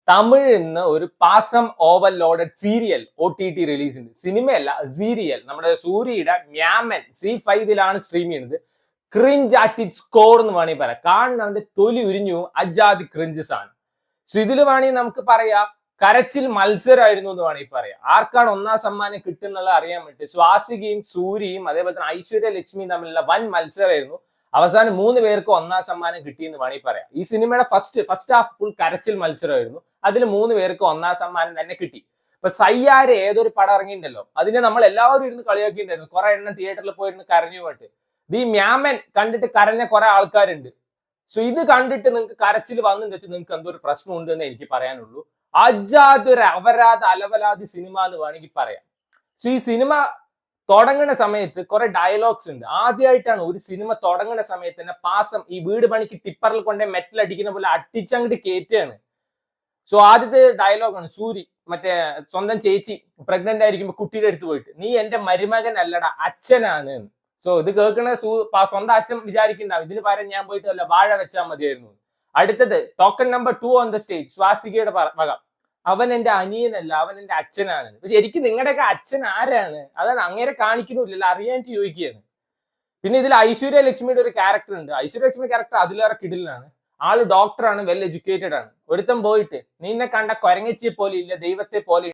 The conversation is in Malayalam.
തമിഴിൽ നിന്ന് ഒരു പാസം ഓവർലോഡഡ് സീരിയൽ OTT റിലീസ് ഉണ്ട്. സിനിമയല്ല, സീരിയൽ. നമ്മുടെ സൂര്യയുടെ മ്യാമൻ C5-ലാണ് സ്ട്രീം ചെയ്യുന്നത്. ക്രിഞ്ച് അറ്റ് ഇറ്റ്സ് കോർ എന്ന് വേണമെങ്കിൽ പറയാം. കാണുന്നവന്റെ തൊലി ഉരിഞ്ഞു അജാതി ക്രിഞ്ചസ് ആണ്. സോ ഇതിൽ വേണമെങ്കിൽ നമുക്ക് പറയാം കരച്ചിൽ മത്സരമായിരുന്നു എന്ന് വേണമെങ്കിൽ പറയാം. ആർക്കാണ് ഒന്നാം സമ്മാനം കിട്ടുന്നത് അറിയാൻ വേണ്ടി സ്വാസികയും സൂര്യയും അതേപോലെ തന്നെ ഐശ്വര്യ ലക്ഷ്മിയും തമ്മിലുള്ള വൻ മത്സരമായിരുന്നു. അവസാനം 3 പേർക്ക് ഒന്നാം സമ്മാനം കിട്ടിയെന്ന് വേണമെങ്കിൽ പറയാം. ഈ സിനിമയുടെ ഫസ്റ്റ് ഹാഫ് ഫുൾ കരച്ചിൽ മത്സരമായിരുന്നു. അതിൽ 3 പേർക്ക് ഒന്നാം സമ്മാനം തന്നെ കിട്ടി. ഇപ്പൊ സയ്യാര് ഏതൊരു പടം ഇറങ്ങിയിട്ടുണ്ടല്ലോ, അതിനെ നമ്മൾ എല്ലാവരും ഇരുന്ന് കളിയാക്കിയിട്ടുണ്ടായിരുന്നു. കുറെ എണ്ണം തിയേറ്ററിൽ പോയിരുന്ന് കരഞ്ഞു പോയിട്ട്. ഈ മ്യാമൻ കണ്ടിട്ട് കരഞ്ഞ കുറെ ആൾക്കാരുണ്ട്. സോ ഇത് കണ്ടിട്ട് നിങ്ങൾക്ക് കരച്ചിൽ വന്നെന്ന് വെച്ചാൽ നിങ്ങൾക്ക് എന്തോ ഒരു പ്രശ്നം ഉണ്ട് എന്ന് എനിക്ക് പറയാനുള്ളൂ. അജാതൊരു അപരാധ അലവലാതി സിനിമ എന്ന് വേണമെങ്കിൽ പറയാം. സോ ഈ സിനിമ തുടങ്ങുന്ന സമയത്ത് കുറെ ഡയലോഗ്സ് ഉണ്ട്. ആദ്യമായിട്ടാണ് ഒരു സിനിമ തുടങ്ങുന്ന സമയത്ത് തന്നെ പാസം ഈ വീട് പണിക്ക് ടിപ്പറിൽ കൊണ്ടേ മെറ്റൽ അടിക്കുന്ന പോലെ അടിച്ചങ്ങോട്ട് കയറ്റുകയാണ്. സോ ആദ്യത്തെ ഡയലോഗാണ് സൂരി മറ്റേ സ്വന്തം ചേച്ചി പ്രഗ്നന്റ് ആയിരിക്കുമ്പോ കുട്ടിയുടെ അടുത്ത് പോയിട്ട്, നീ എന്റെ മരുമകൻ അല്ലടാ അച്ഛനാണ്. സോ ഇത് കേൾക്കണ സ്വന്തം അച്ഛൻ വിചാരിക്കണ്ടാവും ഇതിന് പകരം ഞാൻ പോയിട്ട് അല്ല വാഴ വെച്ചാൽ മതിയായിരുന്നു. അടുത്തത് token number 2 on the stage സ്വാസികയുടെ മക, അവൻ എന്റെ അനിയനല്ല, അവൻ എന്റെ അച്ഛനാണ്. പക്ഷെ എനിക്ക് നിങ്ങളുടെയൊക്കെ അച്ഛൻ ആരാണ്? അതാണ് അങ്ങനെ കാണിക്കുന്നില്ലല്ലോ, അറിയാനായിട്ട് ചോദിക്കുകയാണ്. പിന്നെ ഇതിൽ ഐശ്വര്യ ലക്ഷ്മിയുടെ ഒരു ക്യാരക്ടർ ഉണ്ട്. ഐശ്വര്യ ലക്ഷ്മി ക്യാരക്ടർ അതിലേറെ കിടിലാണ്. ആള് ഡോക്ടറാണ്, വെൽ എഡ്യൂക്കേറ്റഡ് ആണ്. ഒരുത്തം പോയിട്ട് നിന്നെ കണ്ട കൊരങ്ങച്ചിയെ പോലെ ഇല്ല, ദൈവത്തെ പോലെ